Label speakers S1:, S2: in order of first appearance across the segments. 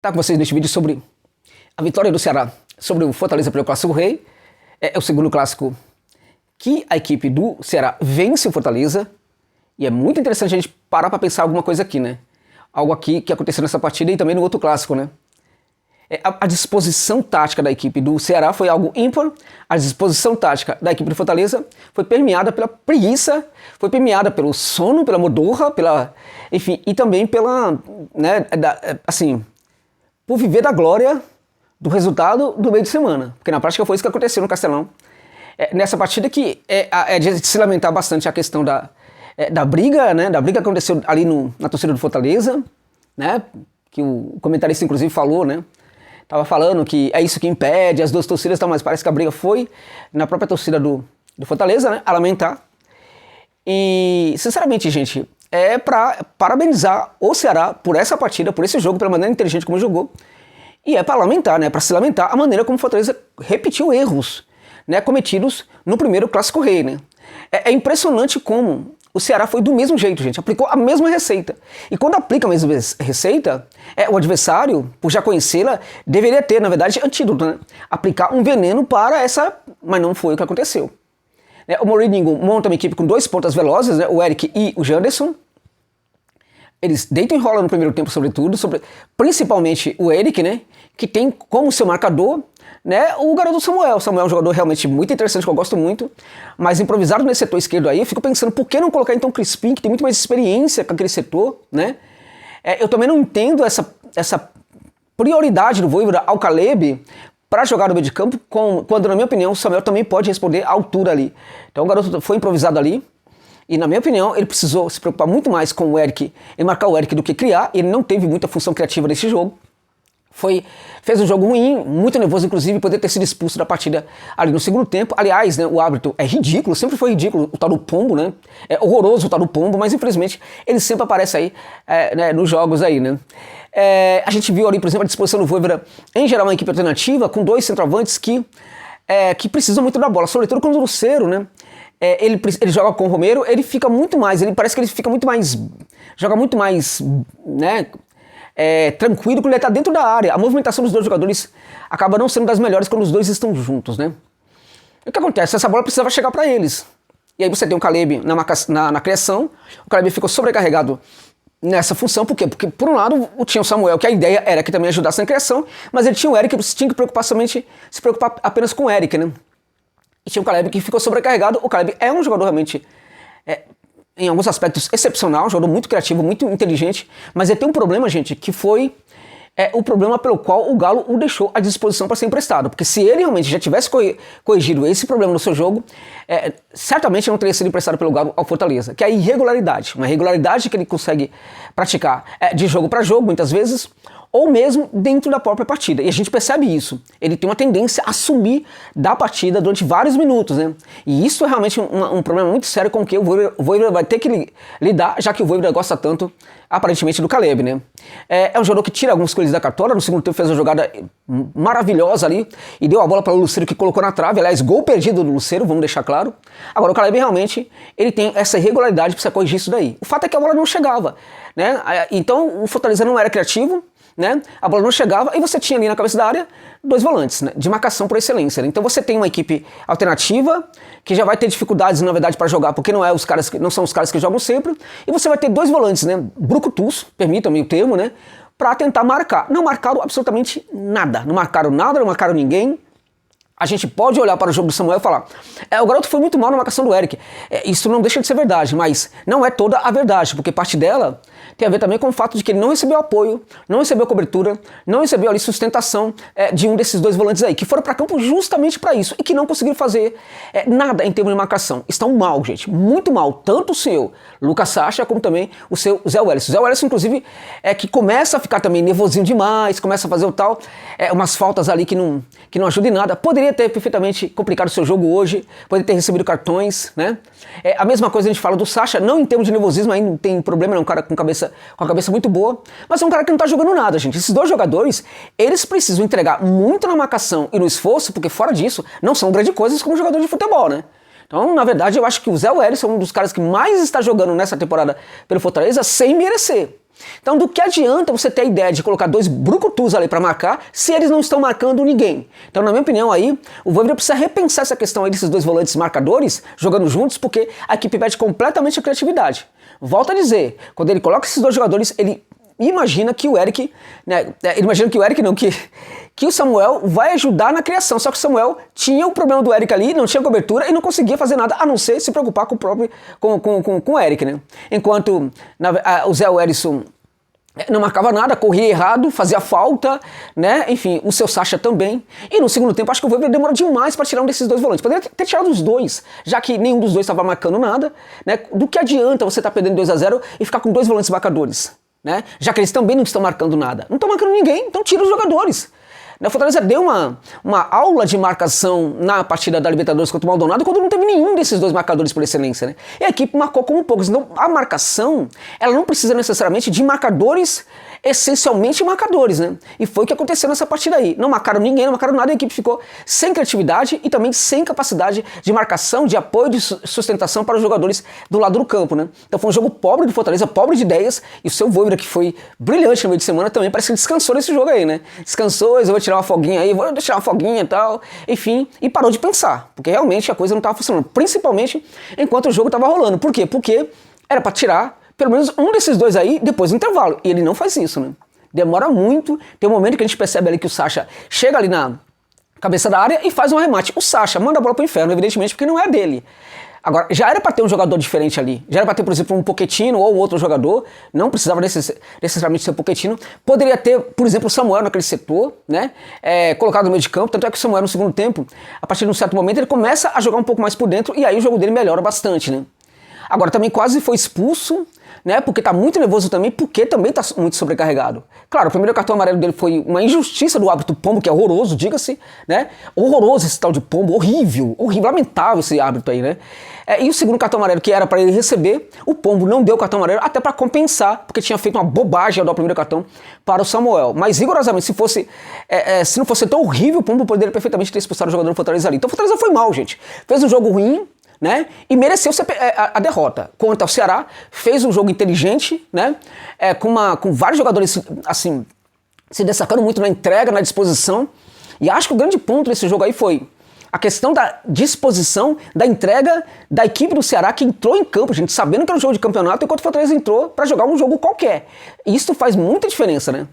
S1: Tá com vocês neste vídeo sobre a vitória do Ceará sobre o Fortaleza pelo Clássico Rei. É o segundo clássico que a equipe do Ceará vence o Fortaleza. E é muito interessante a gente parar para pensar alguma coisa aqui, né? Algo aqui que aconteceu nessa partida e também no outro clássico, né? A disposição tática da equipe do Ceará foi algo ímpar. A disposição tática da equipe do Fortaleza foi permeada pela preguiça, foi permeada pelo sono, pela modorra, enfim, e também pela, né, assim, por viver da glória do resultado do meio de semana. Porque na prática foi isso que aconteceu no Castelão. Nessa partida que é de se lamentar bastante a questão da briga, né? Da briga que aconteceu ali na torcida do Fortaleza, né? Que o comentarista inclusive falou, né? Tava falando que é isso que impede as duas torcidas, mas parece que a briga foi na própria torcida do Fortaleza, né? A lamentar. E, sinceramente, gente, é para parabenizar o Ceará por essa partida, por esse jogo, pela maneira inteligente como jogou. E é para lamentar, né? Para se lamentar a maneira como o Fortaleza repetiu erros, né, cometidos no primeiro Clássico Rei, né? É impressionante como o Ceará foi do mesmo jeito, gente. Aplicou a mesma receita. E quando aplica a mesma receita, o adversário, por já conhecê-la, deveria ter, na verdade, antídoto, né? Aplicar um veneno para essa... Mas não foi o que aconteceu. O Mourinho monta uma equipe com dois pontas velozes, né? O Eric e o Janderson. Eles deitam e rolam no primeiro tempo, sobretudo, principalmente o Eric, né? Que tem como seu marcador, né, o garoto Samuel. Samuel é um jogador realmente muito interessante, que eu gosto muito, mas improvisado nesse setor esquerdo aí, eu fico pensando, por que não colocar então o Crispim, que tem muito mais experiência com aquele setor, né? Eu também não entendo essa prioridade do Vojvoda ao Caleb para jogar no meio de campo, quando, na minha opinião, o Samuel também pode responder à altura ali. Então o garoto foi improvisado ali, e na minha opinião, ele precisou se preocupar muito mais com o Eric, e marcar o Eric do que criar, e ele não teve muita função criativa nesse jogo. Fez um jogo ruim, muito nervoso, inclusive, poder ter sido expulso da partida ali no segundo tempo. Aliás, né, o árbitro é ridículo, sempre foi ridículo o tal do Pombo, né? É horroroso o tal do Pombo, mas infelizmente ele sempre aparece aí né, nos jogos aí, né? A gente viu ali, por exemplo, a disposição do Vojvoda em geral uma equipe alternativa, com dois centroavantes que precisam muito da bola, sobretudo quando o Lucero, né? Ele joga com o Romero, parece que ele fica muito mais, joga muito mais, né? Tranquilo quando ele está dentro da área. A movimentação dos dois jogadores acaba não sendo das melhores quando os dois estão juntos, né? E o que acontece? Essa bola precisava chegar para eles. E aí você tem o Caleb na criação. O Caleb ficou sobrecarregado nessa função. Por quê? Porque, por um lado, tinha o Samuel, que a ideia era que também ajudasse na criação, mas ele tinha o Eric, que tinha que se preocupar apenas com o Eric, né? E tinha o Caleb que ficou sobrecarregado. O Caleb é um jogador realmente... em alguns aspectos excepcional, um jogador muito criativo, muito inteligente, mas ele tem um problema, gente, que foi o problema pelo qual o Galo o deixou à disposição para ser emprestado, porque se ele realmente já tivesse corrigido esse problema no seu jogo, certamente não teria sido emprestado pelo Galo ao Fortaleza, que é a irregularidade, uma irregularidade que ele consegue praticar de jogo para jogo, muitas vezes, ou mesmo dentro da própria partida. E a gente percebe isso. Ele tem uma tendência a sumir da partida durante vários minutos, né? E isso é realmente um problema muito sério com o que o Vojvoda vai ter que lidar, já que o Vojvoda gosta tanto, aparentemente, do Caleb, né? É um jogador que tira alguns coelhos da cartola. No segundo tempo fez uma jogada maravilhosa ali e deu a bola para o Lucero, que colocou na trave. Aliás, gol perdido do Lucero, vamos deixar claro. Agora, o Caleb realmente ele tem essa irregularidade, precisa corrigir isso daí. O fato é que a bola não chegava, né? Então, o Fortaleza não era criativo, né? A bola não chegava e você tinha ali na cabeça da área dois volantes, né, de marcação por excelência, né? Então você tem uma equipe alternativa que já vai ter dificuldades, na verdade, para jogar, porque não são os caras que jogam sempre, e você vai ter dois volantes, né, brucutus, permitam-me o termo, né, para tentar marcar. Não marcaram absolutamente nada, não marcaram nada, não marcaram ninguém. A gente pode olhar para o jogo do Samuel e falar, o garoto foi muito mal na marcação do Eric. Isso não deixa de ser verdade, mas não é toda a verdade, porque parte dela tem a ver também com o fato de que ele não recebeu apoio, não recebeu cobertura, não recebeu ali sustentação de um desses dois volantes aí, que foram para campo justamente para isso, e que não conseguiram fazer nada em termos de marcação. Estão mal, gente, muito mal, tanto o seu Lucas Sacha, como também o seu Zé Welles. O Zé Welles, inclusive, que começa a ficar também nervosinho demais, começa a fazer o tal, umas faltas ali que não ajudam em nada. Poderia ter perfeitamente complicado o seu jogo hoje, poderia ter recebido cartões, né? A mesma coisa a gente fala do Sacha, não em termos de nervosismo, aí não tem problema, é um cara com a cabeça muito boa, mas é um cara que não tá jogando nada, gente. Esses dois jogadores, eles precisam entregar muito na marcação e no esforço, porque fora disso, não são grandes coisas como jogador de futebol, né? Então, na verdade, eu acho que o Zé Welles é um dos caras que mais está jogando nessa temporada pelo Fortaleza sem merecer. Então, do que adianta você ter a ideia de colocar dois brucutus ali para marcar se eles não estão marcando ninguém? Então, na minha opinião, aí, o Voivoda precisa repensar essa questão aí desses dois volantes marcadores jogando juntos, porque a equipe perde completamente a criatividade. Volto a dizer, quando ele coloca esses dois jogadores, ele imagina que o Eric, né, que o Samuel vai ajudar na criação, só que o Samuel tinha o problema do Eric ali, não tinha cobertura e não conseguia fazer nada a não ser se preocupar com o próprio com o Eric, né? Enquanto o Zé Wellison não marcava nada, corria errado, fazia falta, né? Enfim, o seu Sacha também. E no segundo tempo, acho que o Voivoda demorou demais para tirar um desses dois volantes. Poderia ter tirado os dois, já que nenhum dos dois estava marcando nada, né? Do que adianta você estar perdendo 2-0 e ficar com dois volantes marcadores, né? Já que eles também não estão marcando nada. Não estão marcando ninguém, então tira os jogadores. O Fortaleza deu uma aula de marcação na partida da Libertadores contra o Maldonado quando não teve nenhum desses dois marcadores por excelência, né? E a equipe marcou como poucos. Então a marcação, ela não precisa necessariamente de marcadores, essencialmente marcadores, né? E foi o que aconteceu nessa partida aí. Não marcaram ninguém, não marcaram nada, e a equipe ficou sem criatividade e também sem capacidade de marcação, de apoio, de sustentação para os jogadores do lado do campo, né? Então foi um jogo pobre do Fortaleza, pobre de ideias, e o seu Voivoda, que foi brilhante no meio de semana, também parece que descansou nesse jogo aí, né? Descansou, eu vou tirar uma folguinha aí, vou tirar uma folguinha e tal, enfim, e parou de pensar, porque realmente a coisa não estava funcionando, principalmente enquanto o jogo estava rolando. Por quê? Porque era para tirar pelo menos um desses dois aí depois do intervalo, e ele não faz isso, né? Demora muito, tem um momento que a gente percebe ali que o Sacha chega ali na cabeça da área e faz um arremate. O Sacha manda a bola pro inferno, evidentemente, porque não é dele. Agora, já era para ter um jogador diferente ali. Já era para ter, por exemplo, um Pochettino ou outro jogador. Não precisava necessariamente ser o Pochettino. Poderia ter, por exemplo, o Samuel naquele setor, né? Colocado no meio de campo. Tanto é que o Samuel, no segundo tempo, a partir de um certo momento, ele começa a jogar um pouco mais por dentro e aí o jogo dele melhora bastante, né? Agora, também quase foi expulso, né? Porque tá muito nervoso também, porque também tá muito sobrecarregado. Claro, o primeiro cartão amarelo dele foi uma injustiça do árbitro Pombo, que é horroroso, diga-se, né? Horroroso esse tal de Pombo, horrível, lamentável esse árbitro aí, né? E o segundo cartão amarelo, que era para ele receber, o Pombo não deu o cartão amarelo, até para compensar, porque tinha feito uma bobagem ao dar o primeiro cartão para o Samuel. Mas rigorosamente, se não fosse tão horrível, o Pombo poderia perfeitamente ter expulsado o jogador do Fortaleza ali. Então o Fortaleza foi mal, gente. Fez um jogo ruim, né? E mereceu a derrota contra o Ceará, fez um jogo inteligente, né? Com vários jogadores assim, se destacando muito na entrega, na disposição. E acho que o grande ponto desse jogo aí foi a questão da disposição, da entrega da equipe do Ceará, que entrou em campo, gente, sabendo que era um jogo de campeonato, enquanto o Fortaleza entrou para jogar um jogo qualquer. E isso faz muita diferença, né?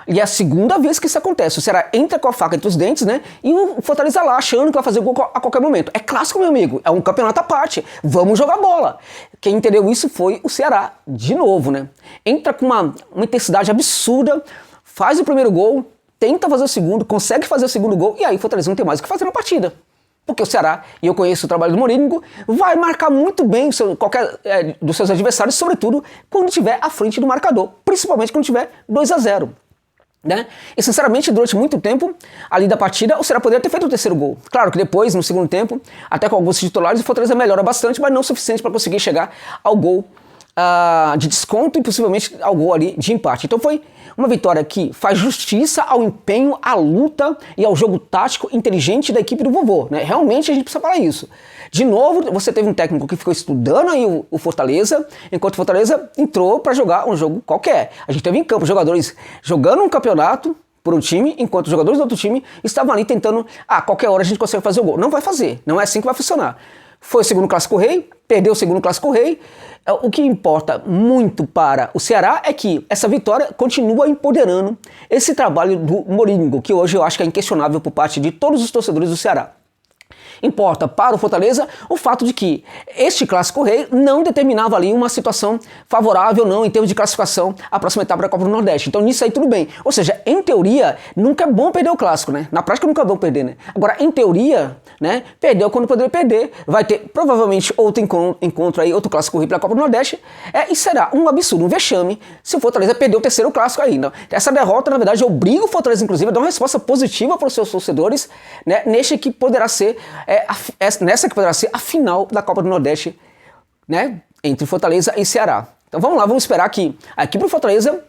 S1: E é a segunda vez que isso acontece. O Ceará entra com a faca entre os dentes, né? E o Fortaleza lá achando que vai fazer gol a qualquer momento. É clássico, meu amigo. É um campeonato à parte. Vamos jogar bola. Quem entendeu isso foi o Ceará, de novo, né? Entra com uma intensidade absurda, faz o primeiro gol, tenta fazer o segundo, consegue fazer o segundo gol, e aí o Fortaleza não tem mais o que fazer na partida. Porque o Ceará, e eu conheço o trabalho do Morínigo, vai marcar muito bem qualquer dos seus adversários, sobretudo quando estiver à frente do marcador. Principalmente quando tiver 2-0. Né? E sinceramente, durante muito tempo ali da partida, o Ceará poderia ter feito o terceiro gol. Claro que depois, no segundo tempo, até com alguns titulares, o Fortaleza melhora bastante, mas não o suficiente para conseguir chegar ao gol de desconto e possivelmente ao gol ali de empate. Então foi uma vitória que faz justiça ao empenho, à luta e ao jogo tático inteligente da equipe do vovô, né? Realmente a gente precisa falar isso. De novo, você teve um técnico que ficou estudando aí o Fortaleza, enquanto o Fortaleza entrou para jogar um jogo qualquer. A gente teve em campo jogadores jogando um campeonato por um time, enquanto os jogadores do outro time estavam ali tentando, qualquer hora a gente consegue fazer o gol. Não vai fazer, não é assim que vai funcionar. Foi o segundo Clássico Rei, perdeu o segundo Clássico Rei. O que importa muito para o Ceará é que essa vitória continua empoderando esse trabalho do Morínigo, que hoje eu acho que é inquestionável por parte de todos os torcedores do Ceará. Importa para o Fortaleza o fato de que este Clássico Rei não determinava ali uma situação favorável não em termos de classificação à próxima etapa da Copa do Nordeste. Então nisso aí tudo bem. Ou seja, em teoria nunca é bom perder o Clássico, né? Na prática nunca é bom perder, né? Agora em teoria, né? Perdeu quando poderia perder. Vai ter provavelmente outro encontro aí, outro Clássico Rei pela Copa do Nordeste. E será um absurdo, um vexame se o Fortaleza perder o terceiro Clássico ainda. Essa derrota, na verdade, obriga o Fortaleza, inclusive, a dar uma resposta positiva para os seus torcedores, né? Nessa que poderá ser a final da Copa do Nordeste, né, entre Fortaleza e Ceará. Então vamos lá, vamos esperar que a equipe do Fortaleza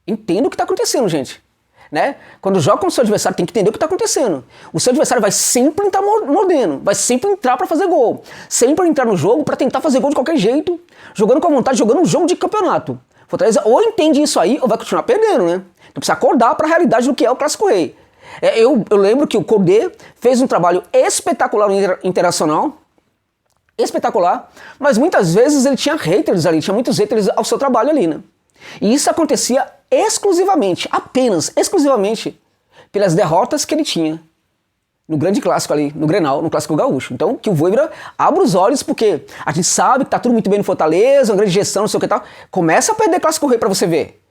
S1: entenda o que está acontecendo, gente. Né? Quando joga com o seu adversário, tem que entender o que está acontecendo. O seu adversário vai sempre entrar mordendo, vai sempre entrar para fazer gol, sempre entrar no jogo para tentar fazer gol de qualquer jeito, jogando com a vontade, jogando um jogo de campeonato. Fortaleza ou entende isso aí ou vai continuar perdendo, né? Então precisa acordar para a realidade do que é o Clássico Rei. Eu lembro que o Codê fez um trabalho espetacular no Internacional, espetacular, mas muitas vezes ele tinha haters ali, tinha muitos haters ao seu trabalho ali, né? E isso acontecia exclusivamente, apenas, exclusivamente, pelas derrotas que ele tinha no grande clássico ali, no Grenal, no Clássico Gaúcho. Então, que o Vojvoda abra os olhos, porque a gente sabe que tá tudo muito bem no Fortaleza, uma grande gestão, não sei o que e tal. Começa a perder Clássico Rei pra você ver.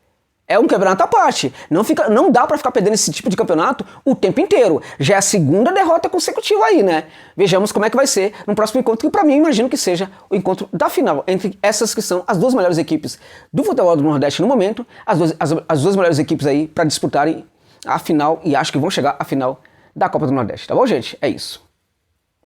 S1: É um campeonato à parte. Não dá pra ficar perdendo esse tipo de campeonato o tempo inteiro. Já é a segunda derrota consecutiva aí, né? Vejamos como é que vai ser no próximo encontro, que pra mim, imagino que seja o encontro da final, entre essas que são as duas melhores equipes do futebol do Nordeste no momento, as duas melhores equipes aí pra disputarem a final, e acho que vão chegar à final da Copa do Nordeste, tá bom, gente? É isso.